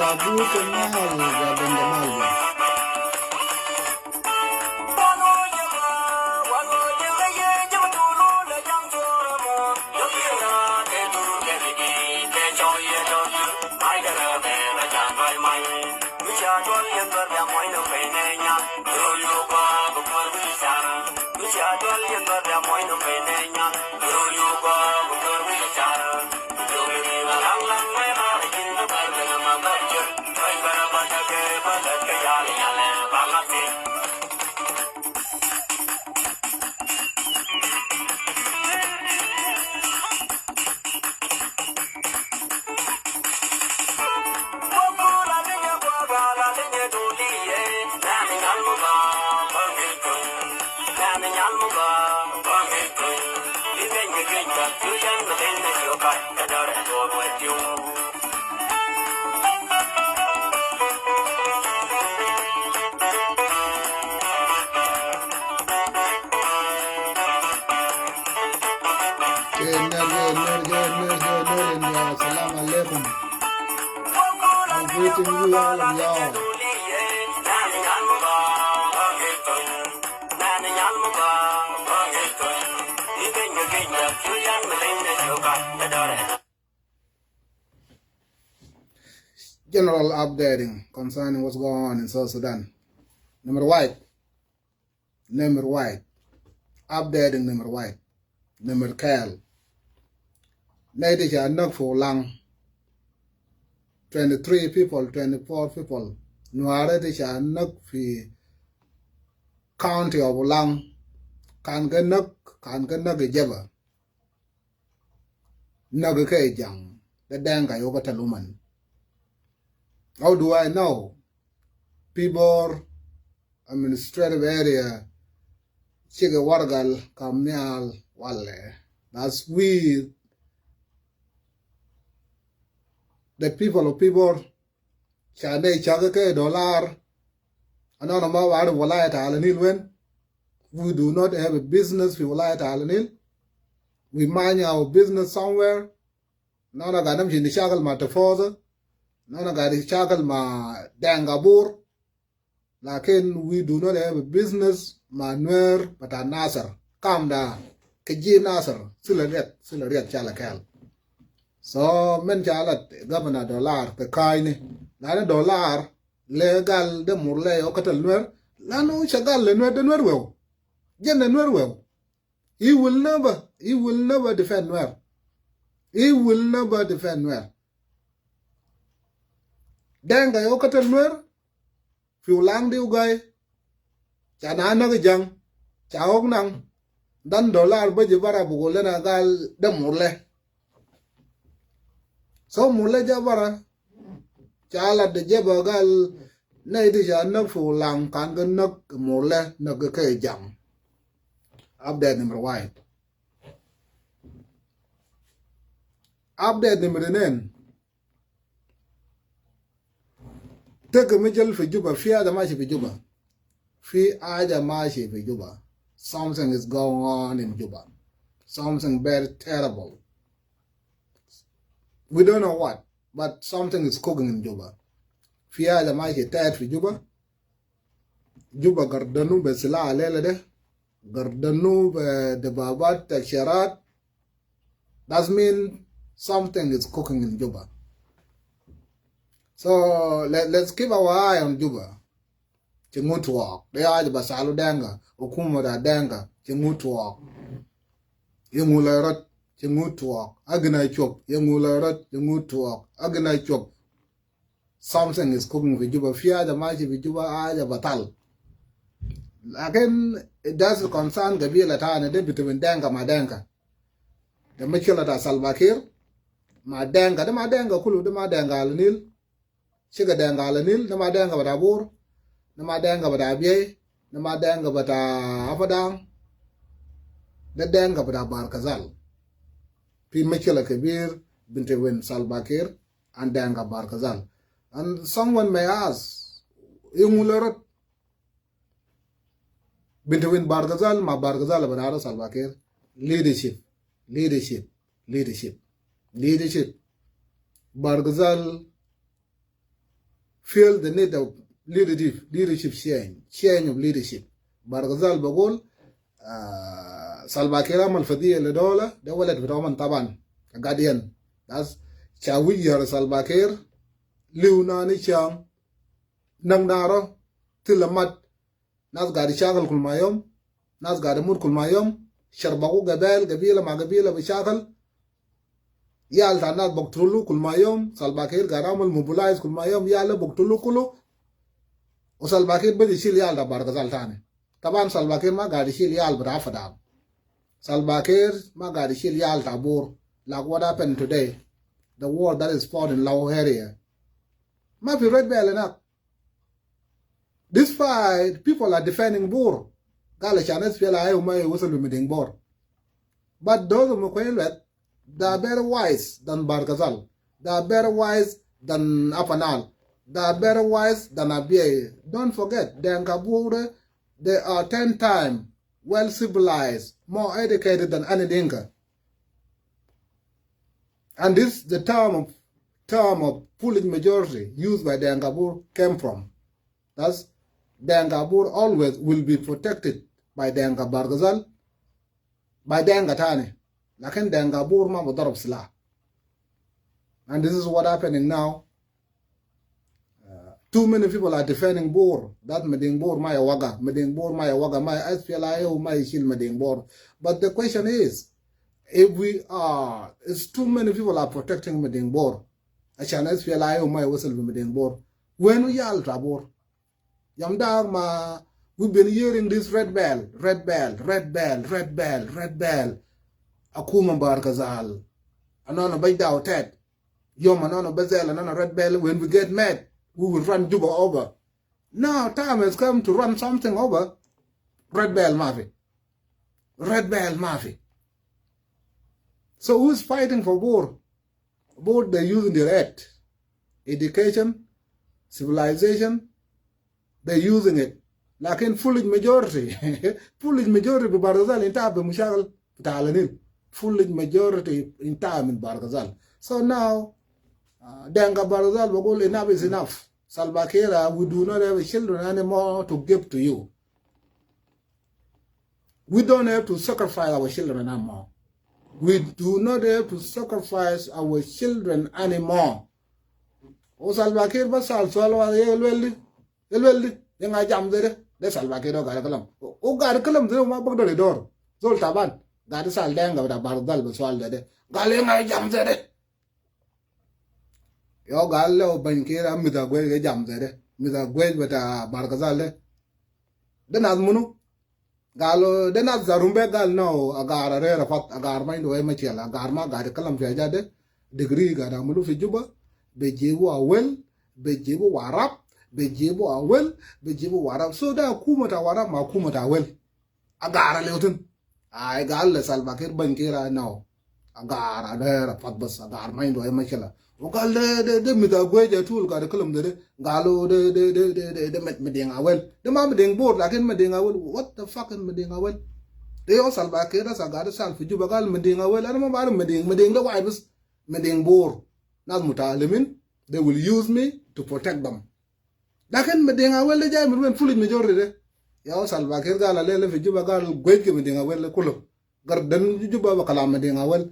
Chabu Kemal Gabendamalga. Assalamu alaikum. I'm greeting you all of y'all. General updating concerning what's going on in South Sudan. Number white. Updating number white. Number Cal. Ladies are not for long. 23 people, 24 people. Nuarete are not for county of Lang. Can get knock a jabber. Nugget jang. The dang I over Taluman. How do I know? People, administrative area, Chiga Wargal, Kamnial, Wale. That's we, the people of people, Chade Chagake, dollar, Anonama out of Walayat Alanil when we do not have a business with Walayat Alanil. We mind our business somewhere. None of them in the Shagal Matafosa. None of the Shagal Ma Dangabur. Lakin we do not have a business manuer but a Nasser. Calm down. Kaji Nasser. Silariat Chalakal. So men chalat governor dollar the kind. Lana dollar legal the murlay okatal nuer. Lano shagal nuer the nuerwell. Jen the nuerwell. He will never defend nuer. He will never defend nuer. Danga okatal nuer. Fiu lang diu guy. Chana na jang. Chaok nang. Dan dollar bajibara bugolena gal the murle. So murle jabara. Chala de jabagal. Naidi jana fiu lang kan nak murle nagake jang. Update number one. Update number 9. Take a major for Juba, fear the mashi for Juba. Fear either mashi for Juba. Something is going on in Juba. Something very terrible. We don't know what, but something is cooking in Juba. Fear the mashi tired for Juba. Juba Gardanu Besila Alele. Gardanu the Babat Sharat. That means something is cooking in Juba. So let's keep our eye on Juba. Chingutuak. They are the Basalu Danga, Okumada Danga, Chingutuak. Yamularat, Chingutuak. Aganai chop, Yamularat, Chingutuak. Aganai chop. Something is cooking with Juba. Fear the Maji with Juba, I the Batal. Again, it does concern the Bilatana between Danga Madanka. The Michulata Salvakir, Madanka, the Madanka Kulu, the Madanga Alanil. Chiga danga alanil, na madanga bata bur, na madanga bata abiyay, na madanga bata apadang, na danga bata barkazal. Pi Michela Kabir, Bintewin Salbakir, and danga barkazal. And someone may ask, Yumularot Bintewin barkazal, ma barkazal bata Salbakir, leadership. Barkazal feel the need of leadership sharing of leadership. Barghazal bagul Salva Kiir amal fadhiya lidola da walad bitaman taban guardian. That's chawiyar Salva Kiir liwnani chang nang naro tilamat nas gadi shagal kul mayom nas gadi mur kul mayom sharbagu gabila ma gabila bishakal yal ta nas boktulu kul mayom Salva Kiir garamal mobilize kul mayom yal boktulu kulu o Salva Kiir badi shil yal da Barghazal tane taban Salva Kiir ma gadi shil yal brafadam Salva Kiir ma gadi shil yal ta bor like what happened today, the war that is fought in Lao area. Ma fi red bell enough. This fight, people are defending Bor. Gala chanes fela ayo may wusal bimiding Bor. But those who they are better wise than Barghazal. They are better wise than Apanal. They are better wise than Abiy. Don't forget, the Nkabure, they are 10 times well civilized, more educated than any Dinka. And this the term of pulling majority used by the Nkabur came from. Thus, the Nkabur always will be protected by the Barghazal, by the Tani. Lakin the Nkabur ma mudarab sila. And this is what happening now. Too many people are defending Bor. That Meding Bor maya waga, Meding Bor maya waga, my SPLIO maya shil Meding Bor. But the question is, if it's too many people are protecting Meding Bor. Achan SPLIO maya whistle Meding Bor. When we all trabor, Yamdar ma, we've been hearing this red bell. Akuma Barghazal. Anona Baydao Ted. Yom Anona Bazel, Anona red bell. When we get mad, we will run Juba over. Now time has come to run something over. Red bell Mafi. So who's fighting for Bor? Bor, they're using their head. Education, civilization, they're using it. Like in foolish majority. Foolish majority in Barghazal in time Mushakal Talanil. Foolish majority in time in Barghazal. So now Denga Barghazal Bagul, enough is enough. Salva Kiir, we do not have children anymore to give to you. We don't have to sacrifice our children anymore. We do not have to sacrifice our children anymore. O Salva Kiir basal swalwa yelwelli yenga jam dere de Salva Kiir o gar kalam o gar kalam de ma bagdole dor zol taban gar sal denga da Barghazal baswal de gal yenga jam dere yo gal le ban Kiir am da gwe jam dere mi da gwe beta Barghazal de naz munu galo de naz zarumbe gal no agar re rafat agar ma ndo e ma chela agar ma gar kalam fe jade degree ga da mulu fi Juba bejebu awel bejebu warap bejebu awel bejebu warap so da kumata warap ma kumata awel agara lewtun ay gal le Salva Kiir ban Kiir now agara de rafat bas agar ma ndo e ma chela o gal de mi da gweje tul ga de kalam de galo de meding awel de ma meding Bor lakin meding awel what the fuck meding awel de yo Salva Kiir da sagada sal fi Juba gal meding awel ana ma bar meding de way bas meding Bor nas mutalimin they will use me to protect them lakin meding awel de jay mi wen fulit majority de yo Salva Kiir gal lele fi Juba gal gweje meding awel kulo gar dan Juba ba kala meding awel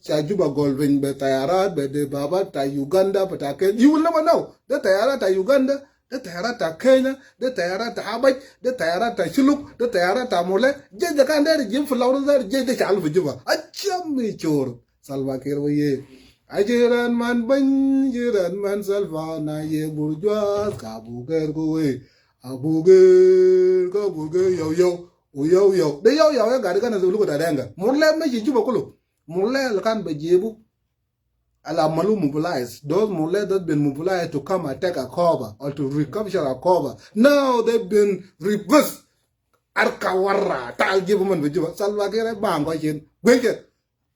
cha Juba golvin be tayara be de baba ta Uganda pata Kenya. You will never know the tayara ta Uganda, the tayara ta Kenya, the tayara ta Habaj, the tayara ta Shuluk, the tayara ta Mole, je the kan der jim flower der je de chal fi Juba acham mi chor Salva Kiir ye ajiran man Salva na ye bourgeois ka buger go we abuger ka buger yo de yo ga kana zulu da danga mulle me Juba kulu mulle kan be jebu ala malu mobilize those mulle that been mobilized to come and take a cover or to recapture a cover. Now they've been reversed arkawara tal jebu man be Juba Salva Kiir ba ngo chen gweke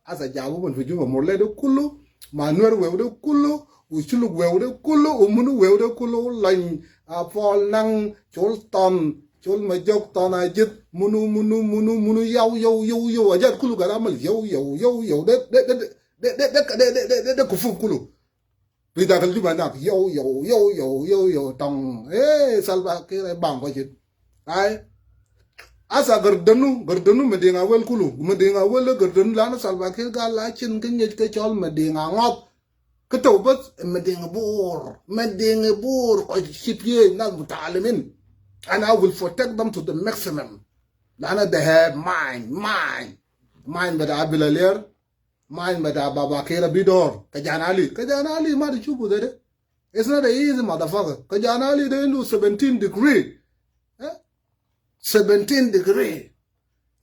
asa jabu man be Juba mulle de kulu manuer we de kulu uchulu we de kulu umunu we de kulu lain fall nang chol tom chol ma jok ton ajit munu yow ajat kulu garamal yow de kufu kulu Pita kal juba nak yo tong salva kir bang ko chit ai asa gardanu medinga wel kulu medinga wel gardanu lana salva kir gala chin kinye ke chol medinga ngot keto bat medinga bor ko chipye na mutalimin and I will protect them to the maximum lana they have mine but abilaler mine but baba kira bidor kajanali ma chubu de it's not an easy motherfucker kajanali they do 17 degree 17 degree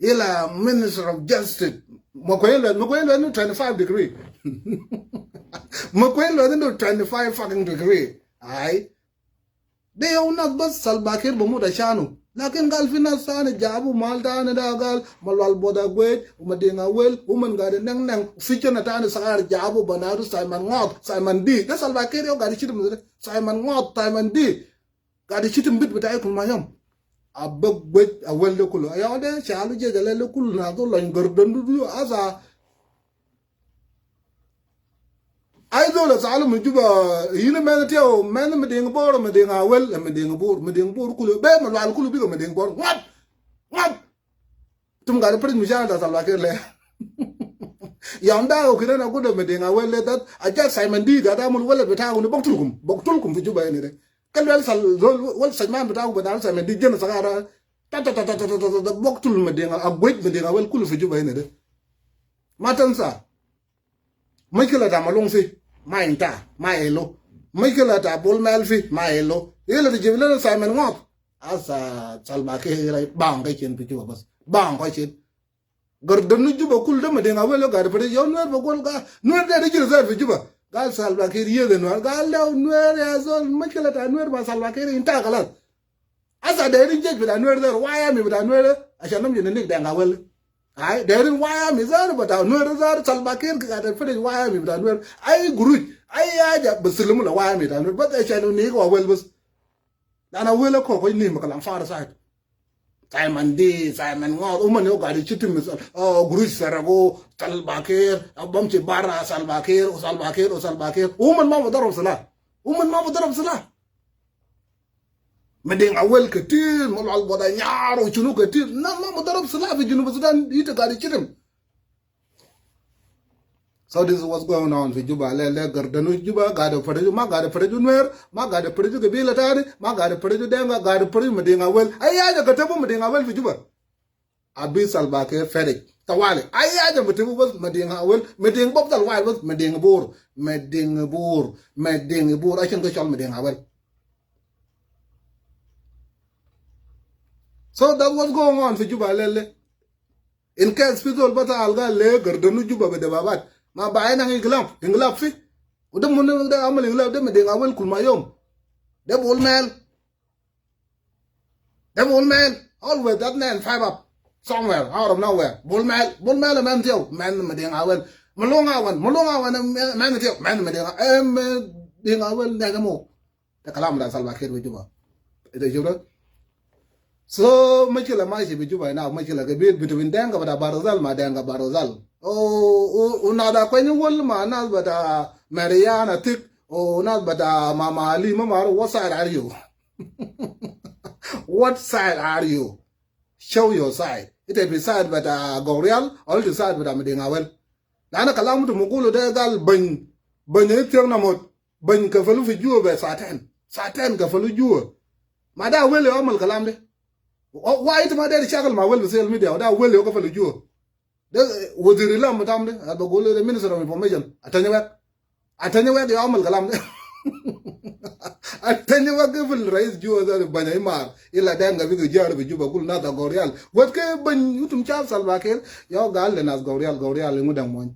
ila minister of justice makwelo no 25 degree makwelo no 25 fucking degree ai they are not but salbakir bamuda shanu lakin gal fina sana jabu malta na dagal malwal boda gwet umadinga wel uman gade nang ficho na tane sakar jabu banaru Simon D da salbakir yo gadi chitum Simon D gadi chitum bit bitay kul mayam abag gwet awel de kul ayode chalu je gale kul na do lañ gordon du asa ay do la salu mujuba yina men teo men meding bor meding awel meding bor kul be malwal kul bi ko meding bor wat tum gade pres mujana da salbakir le yanda o kire na gudo meding awel le dat aja Simon D da mul wala beta ko boktulkum fi juba ni de kalwel sal wal sajman beta ko badal Simon D jena sagara ta boktul meding agwet meding awel kul fi juba ni de matansa Michael da malong fi mainta maelo Michael da bol mel fi maelo ile de jibile Simon ngop asa salbakir bang ka chen fi juba bas bang ko chen gardanu juba kul da meding awel ga pare yo nwer bogol ga nwer de jil fi juba gal salbakir yede no gal law nwer ya zol Michael da nwer ba salbakir inta galat asa de rin je bi da nwer der waya mi bi da nwer ashanam je ne da ngawel ai derin waya mi zar bata nwer zar salbakir ga da fere waya mi da nwer ai guruj ai ya ja muslimu la waya mi da nwer bata shanu ni ko wel bus dana wela ko ni makalan fara sai Simon D Simon ngod umman yo ga di chitim guruj sarago salbakir abam ci bara salbakir umman ma darab sala meding awel ketir malal boda nyaro chunu ketir na ma darab sala fi junub Sudan ita ga di chitim. So this is what's going on fi juba le gardanu juba ga da fareju ma ga da fareju nwer ma ga da fareju gabila tani ma ga da fareju denga ga da fareju meding awel ayya ga tabu meding awel fi juba abi salbakir fere tawale ayya ga mutu bas meding awel meding bob dal wal bas meding bor achen ko chol meding awel. So that was going on fi juba le in case people bata alga le gardanu juba be de babat ma bae nang inglap fi udam mun da amal inglap de meding awel kul mayom de bol mel always that man five up somewhere out of nowhere bol mel man tio man meding awel malonga wan man tio man meding awel negamo de kalam da salbakir be juba de jura. So machila maji bi juba na machila ke bit between denga bada barozal ma denga barozal unada kwenye wol ma na bada Mariana tik na bada mama Ali mama what side are you what side are you show your side it be side bada Gorial all the side bada medinga wel dana kalamu to mugulu de gal ban etirna mot ban ka falu fi juwa be saten ka falu juwa ma da wele amal kalam de why it ma de chakal ma wel social media da wel yo ko fa lu juo de wodiri lam tam de ba gole de minister of information atanya wek yo amal kalam de atanya wek fil rais juo da banya mar ila danga bi jar bi juba kul na da gorial wat ke ban yutum cha salbakir yo gal le nas gorial mu dang mon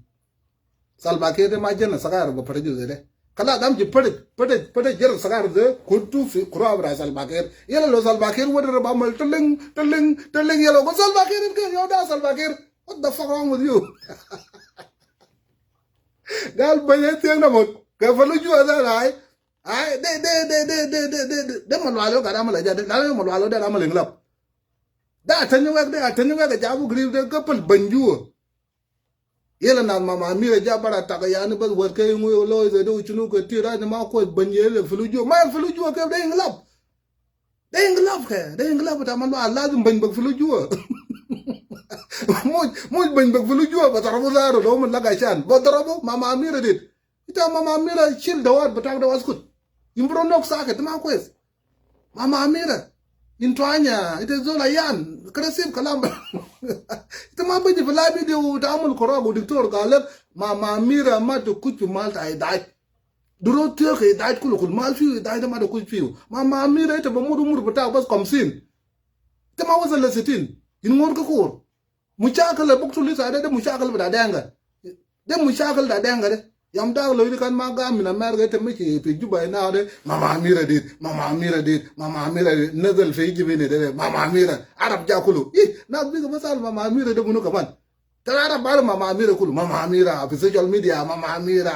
salbakir de ma jenna sakar ba farju de kala dam ji pede jer sagar de kuntu fi kurabra salbakir yela lo salbakir wodere ba mal telling yelo go salbakir ke yo da salbakir what the fuck wrong with you gal baye tiang na mot ka falu ju ada ai de man walo ga da mal ja de na man walo da mal nglap da tanyu wek jabu grib de couple banju yela na mama mira jabara takayani bas worke ngoy lo ze do chunu ko tira ni ma ko banyele fulujo ma fulujo ke de inglab de inglab ta man wa lazim ban bak fulujo moj ban bak fulujo ba tarabu zaro do man laga chan ba tarabu mama mira dit ita mama mira chil dawat batak da waskut imbro nok saket ma kwes mama mira intwanya ite zola yan kresib kalam ite ma baji fala video ta amul korogo diktor galak mama mira ma to kuchu malta ay dai duro tyo ke dai kul mal fi dai ma to kuchu mama mira ite ba mur bata bas komsin ite ma wazal la sitin in ngor ko kur muchakal buktu li sa de muchakal bada denga de muchakal da denga de yam dag lo kan ma ga mina merga te miki fi juba na de mama mira dit nazal fi jibini de mama mira arab jakulu na bi ga masal mama mira de bunu kaman tara bar mama mira kulu mama mira fi social media mama mira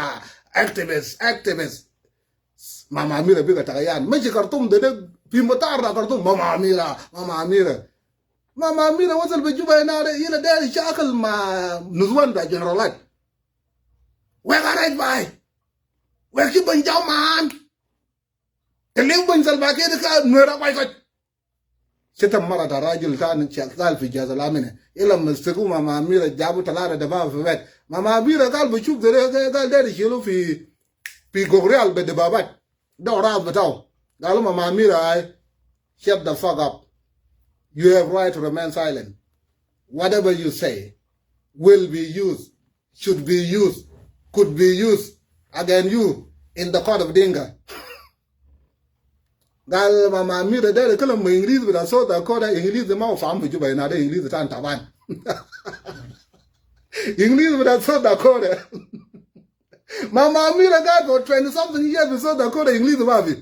activist mama mira bi ga tagayan miki kartum de fi motar da kartum mama mira wasal bi juba na de ila de shakal ma nuzwan da generalat we got right by we ki ban jaw man te lew ban sal ba ke ka nora bay ko cetam mara da rajul tan ci al fi jazalamine ila mustaku mama mira jabu talara da ba fi wet mama mira gal bu chub de gal de shilo fi gogreal be de babat do ra bataw gal mama mira ay shut the fuck up. You have right to remain silent. Whatever you say will be used, should be used, could be used against you in the court of Dinga. Gal mama mira de kalam mo English bi da so da ko da English ma fam bi juba na de English tan taban. English bi da so da ko de. Mama mira ga go 20 something years bi so da ko da English ma bi.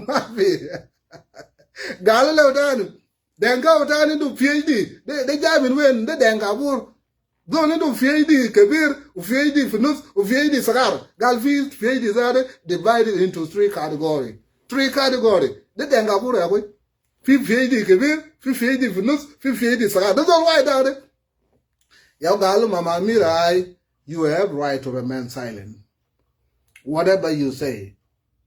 Ma bi. Gal le dan denga dan do PhD de jamin wen de denga bur دون عندهم في ايدي كبير وفي ايدي في نص وفي ايدي صغار قال في ايدي زاد divided into three category ده دنگابور يا اخوي في ايدي كبير في ايدي في نص في ايدي صغار ده زول واحد ده يا قالوا ماما ميراي you have right to remain silent whatever you say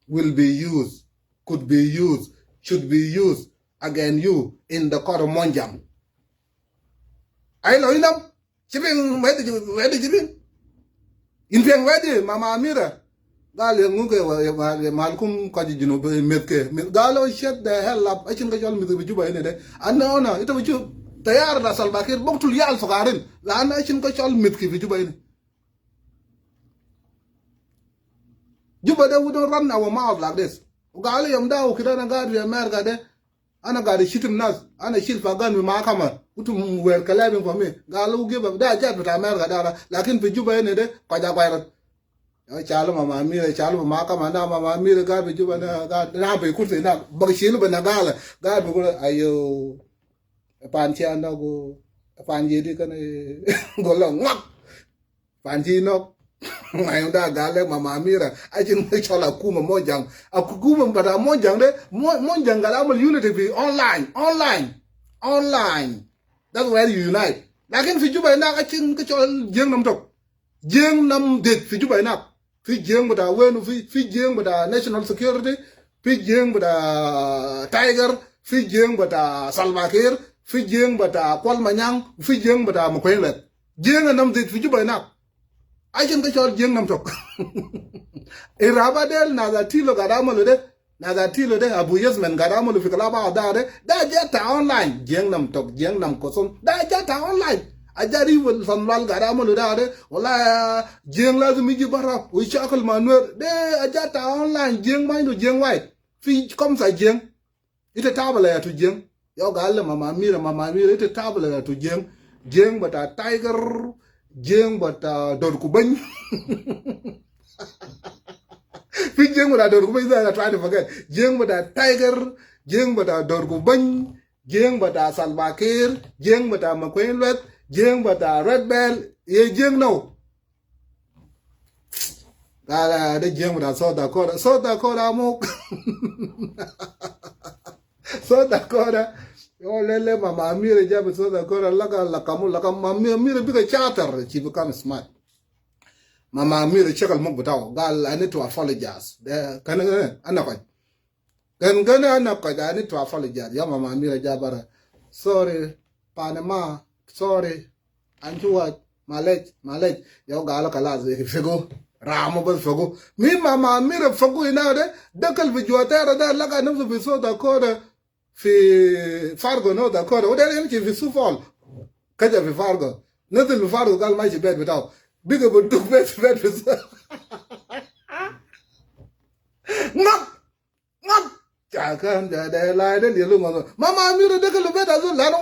will be used could be used should be used against you in the court of Monjang I know enough Chipin wedi chipin in piang wedi mama mira gal nguke malkum kwaji jino metke galo shut the hell up achin ka jol mi juba ene de anna ita bu tayar la salbakir boktul yal fogarin la anna achin ka jol metke bi juba ene juba de we don't run our mouth like this gal yam daw kidana gad we america de ana gadi shitim nas ana shil fagan mi makama utum wer kalabin ko me galu giba da jat ta mer ga dara lakin fi juba ne de kwaja kwairat ya chalo mama mi chalo makama na mama mi ga fi juba na be kurse na bag shilu bana gala ga be ko ayo panchi anda go panji di kan go lo ngak panji no ngayon da gale mama mira ajin chola kuma monjang akukuma bada monjang de monjang gala mo unity be online that's where you unite lakin fi juba na achin ka chol jeng nam tok jeng nam det fi juba na fi jeng bada wenu fi jeng bada national security fi jeng bada tiger fi jeng bada salvakir fi jeng bada kwal manyang fi jeng bada mokwelet jeng nam det fi juba na Ajin ka chol jeng nam tok irabadel na za tilo gadamolo de abu yasmen gadamolo fi kala ba da jeta online jeng nam tok jeng nam kosom da jeta online ajari wal sanwal gadamolo da wala jeng lazimi ji bara o chakal manuer de ajata online jeng maindo jeng white fi kom sa jeng ite tabala ya tu jeng yo galle mama mira ite tabala ya tu jeng bata tiger jeng bata dor ku bañ fi jeng bata dor ku bañ da try to forget jeng bata tiger jeng bata dor ku bañ jeng bata salbakir jeng bata makwenlet jeng bata red bell ye jeng no gala de jeng bata so da kora mo so da kora yo lele mama mire jabe so da kora laka mama mire bika chatter she become smart mama mira chakal mok butaw gal I need to apologize kan anako kan anako I need to apologize ya mama mira jabara sorry panama sorry anjuwa malej yo galo kala fego ramo bas fego mi mama mira fego ina de dakal bi jotara da laga nafsu bi so da koda fi fargo no da koda o da yimki fi sufol kaja fi fargo nazil fi fargo gal mai bet betaw biga bu duk bet ngap ngap kan da la de lu mama mira dakal bet azul la no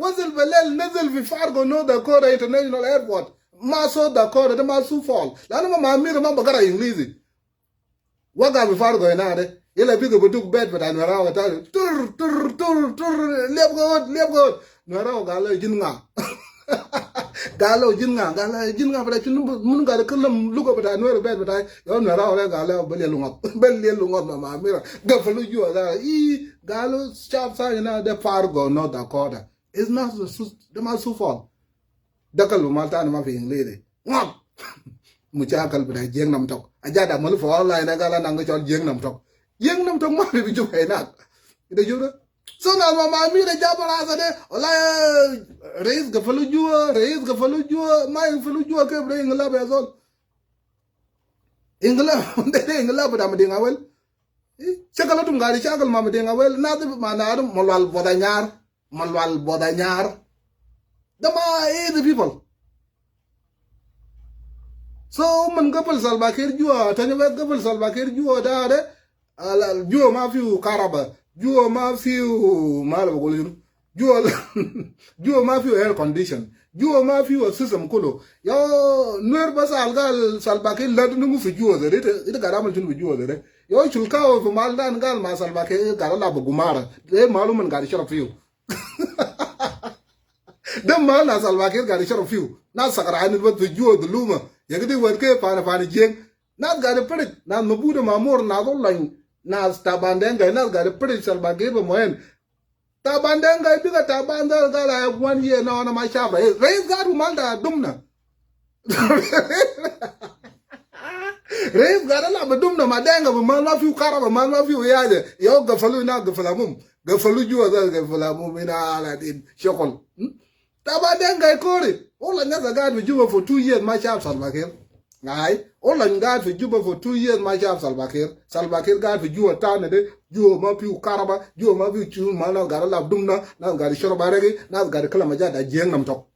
وصل بالليل نزل في فارغو نو داكودا انترناشونال ايربورت ما صو داكودا ده ما سو فول لانه ما امير ما بقرا انجليزي وقع في فارغو هنا ده يلا بيجي بدوك بيت بتاع نراو تر تر ليب غود نراو قال جنغا قالوا جنغا بتاع شنو من قال كلهم لوكو بتاع نور بيت بتاع يا نراو قال بلي لونغ ما امير قفلوا جوا ده اي قالوا شاف ساينا ده فارغو نو داكودا It's not the masu fall. Dakal malta na fi inglese. Ngap. Muchakal bida jeng nam tok. Aja da malu for online na gala nang chon jeng nam tok. Jeng nam tok ma bi ju kai nak. Ida ju. So na mama mi da jabara sa de. Ola reis ga falu jua, mai falu jua ke bre ingla be azol. Ingla bida madinga wel. Chakal tum gari chakal ma madinga wel na de manadum molal bodanyar. Malwal bodanyar dama the people so man gapal salbakir jua tanya gapal salbakir jua da jua ma fiu karaba jua ma fiu mal bagolin jua ma fiu air condition jua ma fiu system kulo yo nuer basal gal salbakir lad nu fi jua de ita garamal tun jua de yo chulkaw fu mal dan gal ma salbakir garala bagumara de maluman gari shara fiu dem mal na salvakir gari sharo fiu na sakarani wat fi juo de luma yagdi warke pana jeng na gari prit na mabuda mamor na do lan na tabandenga na gari prit salvakir be moen tabandenga biga tabandal gala 1 year na ma chaba reis garu malda dumna reis gara la dumna madenga be mal fiu karaba mal fiu yaade yo gafalu na gafalamum gafalu juo da gafalamum ina ala din shokol Tabadenga kore. All another guy with Juba for 2 years, my job Salvakir. Aye. All an guy with Juba for 2 years, my job Salvakir. Salvakir guy with Juba town de Juba Mapu Karaba, Juba Mapu Chu, Mana Garala Dumna, now got a Shorobaregi, now got a Kalamaja, a Jengam top.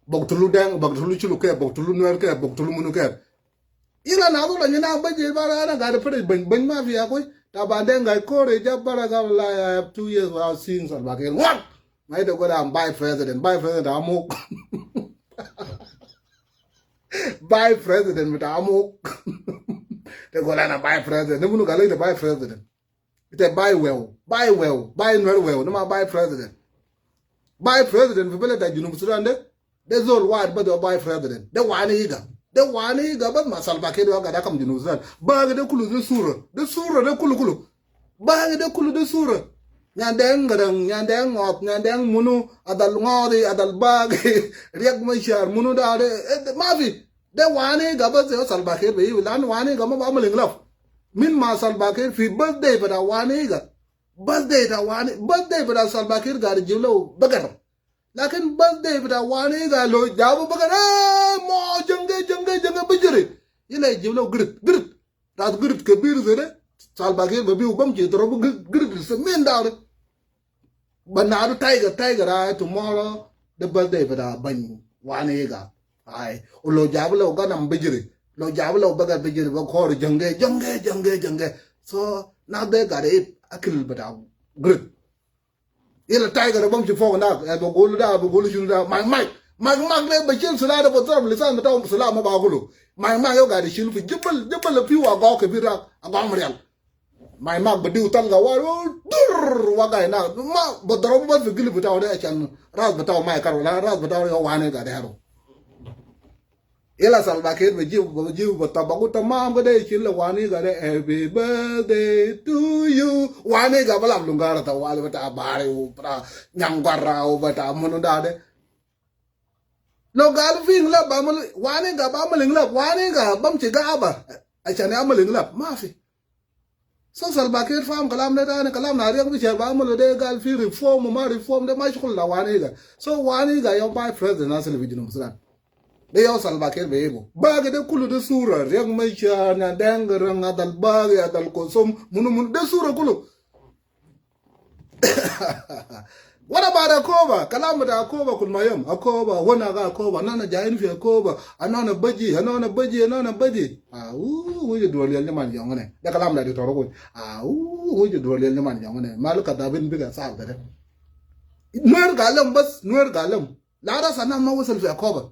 Boktulu Dang, Boktulu Chuluke, Boktulu Nuerke, Boktulu Munuke. Ilan Adol and Yana Bajabara got a pretty Ben Mafia. Tabadenga kore, Jabara, I have 2 years without seeing Salvakir. What? I don't go down and buy president, Amok. Buy president with Amok. They go down and buy president. They won't go to buy president. They buy well, buy very well. No matter buy president. Buy president for that you know Sudan. There's all wide, but they'll buy president. They want eager. But myself, I can't come to New Zealand. Bag the Kulu, the Sura, the Kulu. Bag the Kulu, the Sura. Nyandeng ngop nyandeng munu adal ngori adal bag riak mashar munu da mafi de wani gaba se salbakir be wilan wani gama ba maling laf min ma salbakir fi birthday pada wani ga birthday pada salbakir gar jilo bagar lakin birthday pada wani ga lo jabu bagar mo jange bijiri ile jilo grit rat grit kabir zere salbakir be bi ubam ji dorobu grit se min daure. But now the tiger, tomorrow, the birthday for the bany, Wanega. Aye, Lo Javalo got on Bijiri, Lo Javalo Baga Bijiri, called Junge. So now they got it, a kill but out. Good. You're a tiger, a bunch of phone up, and go down, my mic, but Jim Salada was trouble, it's on the top of Salama Bagulu. My Mayo got a shield for Jibble, a few are gawk a bit up, a gomriel. My mag badu tanga wagai na ma bodoro ba fi gili bitaw de chan ras bitaw mai karola ras bitaw yo wane ga dero ila salbakir be jiw batabagu tamam ga de chilla wani ga de happy birthday to you wani ga balam lungara ta wale bata bare u pra nyangwara u bata munu da de lo gal fi ngla ba mal wane ga ba mal ngla wane ga bam ci ga ba a chane amal ngla ma fi so Salva Kiir fam kalam ne tane kalam na riyak bi cher ba mal de gal fi reform ma reform de ma shukul la wane ga so wane ga yo by president asal bi jinu Sudan de yo Salva Kiir be ego ba ga de kulu de sura riyak mai cha na dangara ngadal ba ya dal kosum mun de sura kulu What about Akoba? Kalamata Akoba Kulmayam, Akoba, Wanaga Akoba, Nana Jain fi Akoba, Anona Baji, Anona Baji, Anona Baji. Ah, we do a little man young. The Kalamda de Toro. Ah, we do a little man young. Maluka Davin bigger south. Nuer Galam bus, Nuer Galam. Lara Sanama was a cover.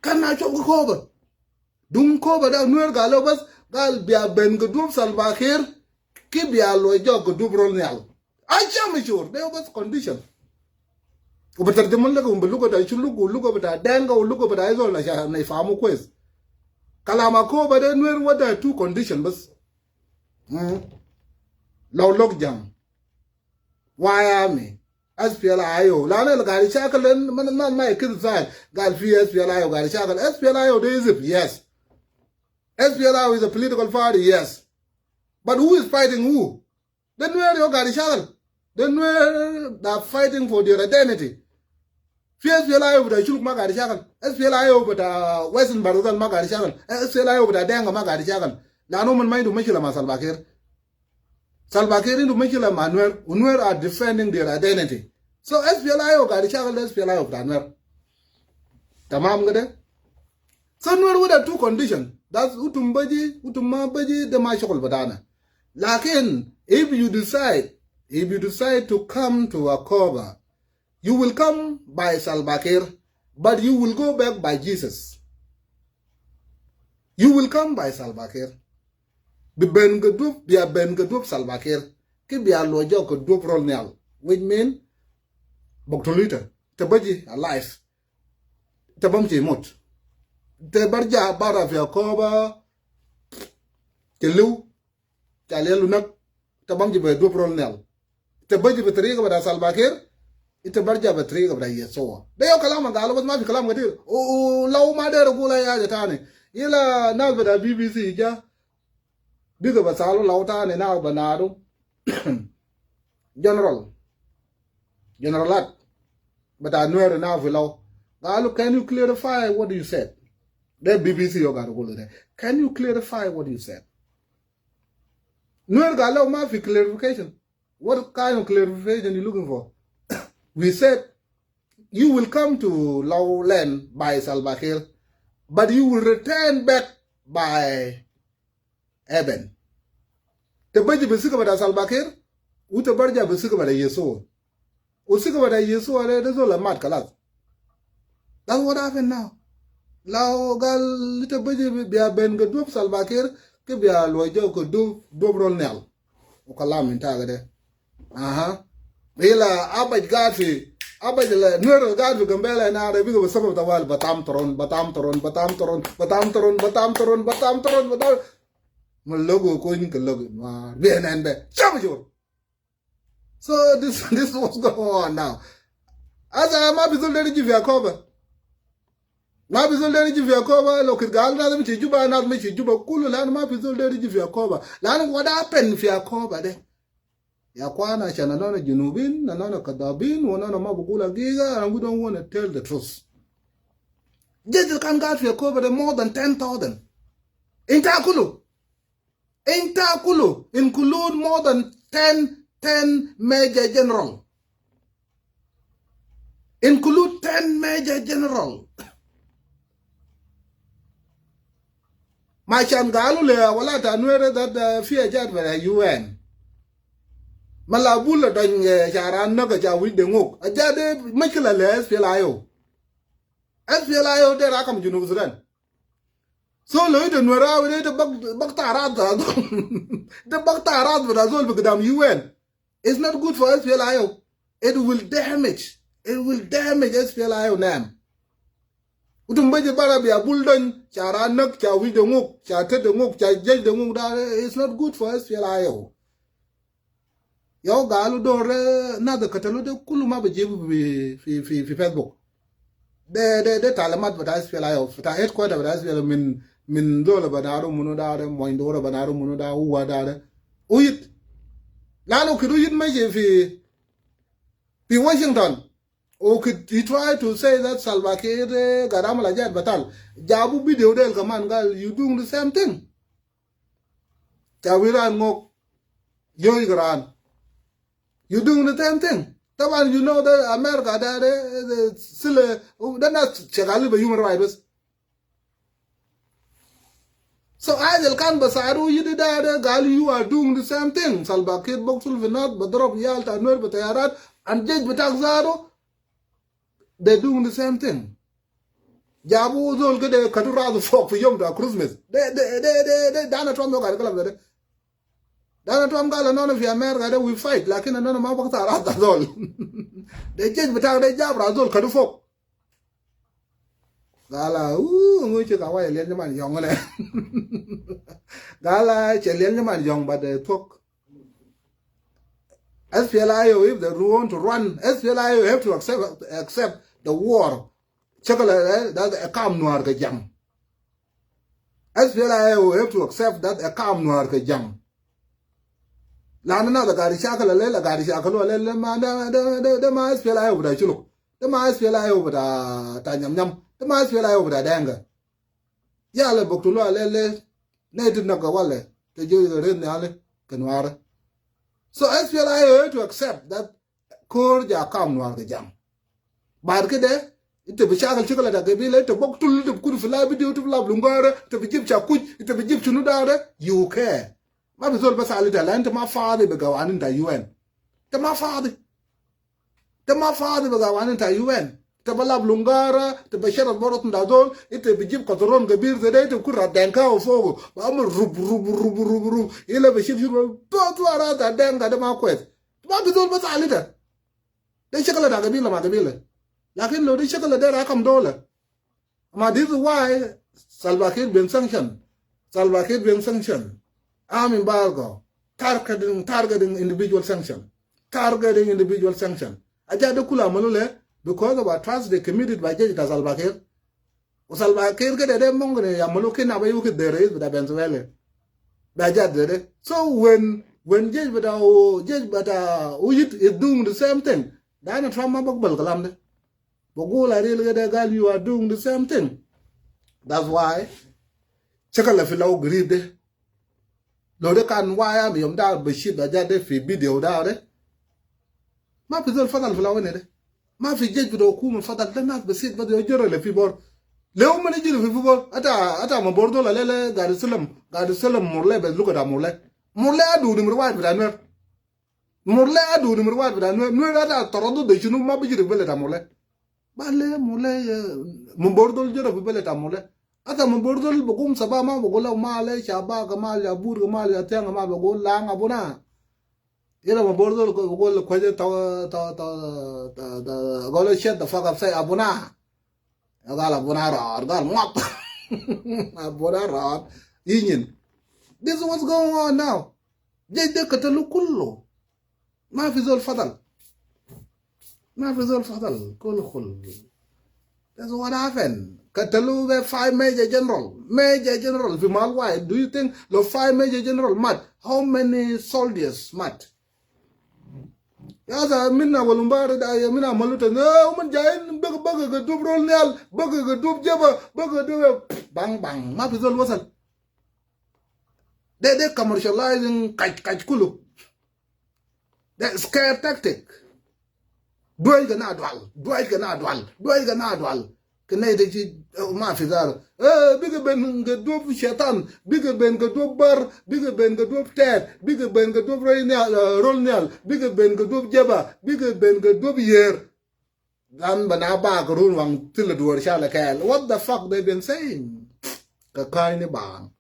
Can I choke Akoba? Dum Koba down Nuer Galobas, Gal be a Ben Gudum Salva here, keep your loyal Gudubro Nial. I am sure there was condition. But the Mulaka look at I should look at a danga or look at Izol like a farm quest. Kalamako, but then what are two conditions? Low lock jam. Why army? SPLIO. Lana Garishakal, not my kid's side. Galfi SPLIO, Garishakal. SPLIO, there is it, yes. SPLIO is a political party, yes. But who is fighting who? Then where you Garishakal? Then they're fighting for their identity. SPLI over the Shulk Magarishakan, SPLI over the Western Barugan Magarishakan, SPLI over the Danga Magarishakan. Lanoman mind to Michela Salvakir. Salvakir into Michela Manuel, Unwer are defending their identity. So SPLI over Garishakan, SPLI over Danwer. Tamam Gade. So Nwer would have two conditions. That's Utumbaji, Utumabaji, the Mashokol Badana. Lakin, if you decide to come to Akoba, you will come by Salva Kiir, but you will go back by Jesus. You will come by Salva Kiir. Be Ben Gadup, be a Ben Gadup Salva Kiir, keep be a lojo Gadup Rolnel, which mean Boktolita, Tabaji alive, Tabamji Mot, Tabarja Baraf Akoba, Telu, Talelunak, Tabamji Gadup Rolnel. Tabaji Batriga with Salva Kiir. Ita barja batriga bra yeso da yo kalama ga alwas ma fi kalama gati o law ma da ragula ya jata ne ila na da BBC ja biga ba salo lawta ne na ba naru generalat but I know na fi law galu can you clarify what you said the BBC yo ga ragula there can you clarify what you said no ga law ma fi clarification what kind of clarification you looking for. We said, you will come to lowland by Salva Kiir, but you will return back by Eben. The budget besika bada Salva Kiir, uta barja besika bada Yeso. Usika bada Yeso, there's all a mad kalas. That's what happened now. Lao gal little budget be a ben gadup Salva Kiir, ke be a lojo ko do dobrol nel. Ukalam in tagade. Ila abaj gafi abaj la nuero gafi gambela na arabi ko sabab tawal batam toron logo ko in logo ma benen be chamjo. So this was going on now. As I ma bizol deri ji Yakoba ma bizol deri ji Yakoba lo kirgal na mi juba na mi juba kulu la ma bizol deri ji Yakoba la what happened fi Yakoba de ya kwana chana nana junubin na nana kadabin wana mabukula giga and we don't want to tell the truth. Just can get for cover more than 10,000. In Takulu, include more than 10 major general. Include 10 major general. My changalu le wala tanwere that fear jet with the UN. Malabula doing Charan Naga with the Mook. A jade Michaela SPLIO. SPLIO, there I come to New Zealand. So, Lloyd and Nora with the Baktarad, the Baktarad with Azul because UN. It's not good for SPLIO. It will damage SPLIO name. Utumbaji Barabi, a bulldon, Charan Nak, with the Mook, Chatet the Mook, Chajaj the Mook. It's not good for SPLIO. Yo galu dore na da katalo de kuluma be jebu fi Facebook de talamat bata SPLA of ta headquarter bata SPLA min dole banaro muno dare moindoro banaro muno da uwa dare uyit lalo kidu yit meje fi Washington. Okay, he tried to say that Salva Kiir Garam Lajat Batal. Jabu video del kaman gal, you doing the same thing. Jawiran Mok Yoy Gran. You doing the same thing. Taban, you know that America that still they're not Chegali by human rights. So I can Basaru you did that gal, you are doing the same thing. Salva Kiir Boksul Vinat, Badrop Yalta, Nur Batayarat, and Judge Batakzaro. They're doing the same thing. Jabu zol kede katura the folk for yom to Christmas. They Donald Trump got a Donald Trump got none of America we fight like in another mabakta that's all. They change but they jab razol kadu folk. Gala mucho kawa alien man young. Gala chalian man young but they talk. SPLIO if they want to run SPLIO have to accept the war. Chocolate that a calm noir ke jam. SPLIO have to accept that a calm noir ke jam. Lana the Garishaka Lela Garishaka Lela man the ma SPLIO over the chulo. The ma SPLIO over the Tanyam Yam. The ma SPLIO over the Danga. Yale Bokulo Lele native Nakawale. The Jew the Rin Canwara. So SPLIO have to accept that Korja calm noir ke jam. Barkede ite bishakal chocolate agabile to bok tul to kudu fly video to lab lungara to bijib chakuj ite bijib chunudare you care ma bizol bas ali talent ma faade be gawanin ta UN te ma faade be gawanin ta UN te balab lungara te bashara borot ndadol ite bijib qadron gabir zede te kurra danka o fogo ba am rub ile bashir to ara ta danga de ma kwet ma bizol bas ali ta de chocolate agabile ma gabile. Lakin lo di shakala dera kam dole. Ma this is why Salva Kiir been sanctioned. Salva Kiir been sanctioned. Arm embargo. Targeting individual sanction. Targeting individual sanction. Aja de kula manule because of atrocities they committed by Judge Salva Kiir. Salva Kiir ke de mongre ya maluke na bayu ke dere is with Venezuela. Baja dere. So when Judge Uyit is doing the same thing. Dana trauma bakbal kalamde. You are doing the same thing. That's why Chakala Philo agreed. Lode can wire me da beshit da jade fi video da re. Ma pizol fatal flower ne. Ma fi jej do ku fatal da nas besit ba do jere le fi bor. Leo mani jere fi bor ata ma bordo la lele garisalam murle be luko da murle. Murle adu number 1 bi da ner. Murle adu number 1 bi da ner. Nu da torodo de junu ma bi jere bele da murle. Bale mule mbordol jero fi bele tamule ata mbordol bugum sabama bugola male shaba gamal ya bur gamal ya tenga ma bugol la ngabuna ira mbordol ko bugol kwaje ta gole shed the fuck up say abuna agala abuna ra gal mot abuna ra yin this is what's going on now jede katalu kullu ma fi zol fadal ما في زول فضل كل خل. That's what happened. Katalu 5 major general في Malwai. Do you think the 5 major general mad? How many soldiers mad? Yaza minna walumbara da ya minna maluta no man jain baga gadub rol nyal baga gadub jaba baga do bang bang ma fi zol wasal. They commercializing kaj kulu. That scare tactic. Doy ga na dwal kene de ci ma fi zaro biga ben ga dob shaitan biga ben ga dob bar biga ben ga dob ter biga ben ga dob rolnial biga ben ga dob jaba biga ben ga dob yer dan bana ba ga run wang til do shala kal what the fuck they been saying ka kai ne bang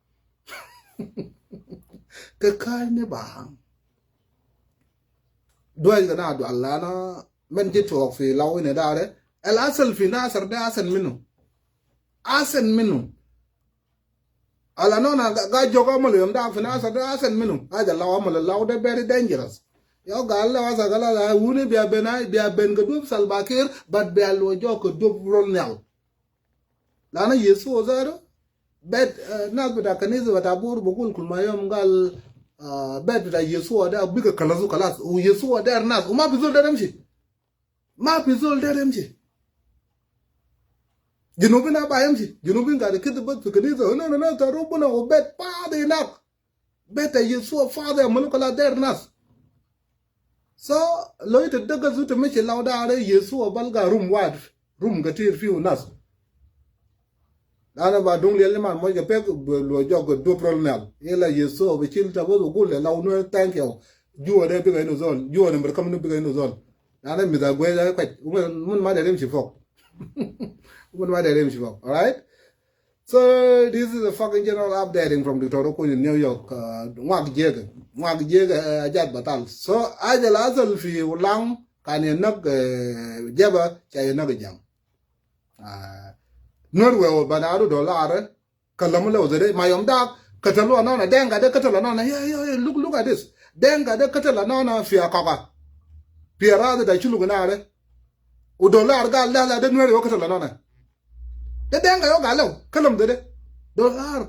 doy ga na dwal lana من جيت في لاوين داره الأصل في ناصر ده أحسن منه على نونا قاعد جوكا مليون ده في ناصر ده أحسن منه هذا لاو عمل لاو ده very dangerous yo gal la wasa gala la wune biya ben ga dub salbakir but biya lo jo ko dub rol nyal lana yesu ozaro bet nas bita kaniza bata bur bukul kulma yom gal bet bita yesu wada biga kalazu kalas u yesu wada nas uma bizol da demshi ma bizol da demshi jinubin na bayamshi jinubin ga da kidu bat kaniza no ta rubuna o bet pa de nak bet yesu father mulkala der nas so loy te daga zu te meche lauda are yesu balga rum ga tir fiu nas ana ba dong le man mo ga pe lo jogo do prolnal ela yeso be chil ta bo go le law no thank you juo de bi ga no zon juo de mer kam no bi ga no zon ana mi da gwe da kwet mun ma de rem chi fok mun ma de rem chi fok. All right, so this is a fucking general updating from the Toroko in New York. Mwag jega ajat batal so aja lazal fi ulang kan nak jaba chay nak jam Norway o banadu dollar kalamu le ozere mayom da katalo anona denga de katalo anona yeah look at this denga de katalo anona fi akaka piara da chulu ganare o dollar gal la de Norway o katalo anona de denga yo galo kalam de dollar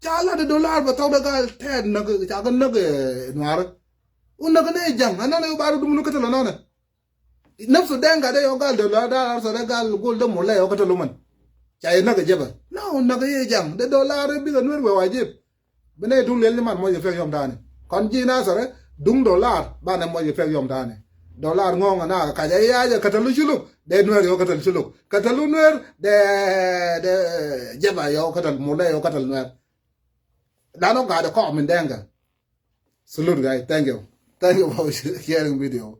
chala de dollar ba taw da gal ted nag chaga nag noir un nag ne jang anana yo baru dum katalo anona nafsu denga de yo gal dollar da so de gal gol de molle yo katalo man chay naga jeba no naga ye jang de dollar bi ga nwer we wajib bene dung lel man mo ye fe yom dane kon ji na sare dung dollar ba na mo ye fe yom dane dollar ngonga na ka ya ya katalu chulu de nwer yo katal chulu katalu nwer de jeba yo katal mole yo katal nwer dano ga de ko min denga salute guys, thank you for sharing video.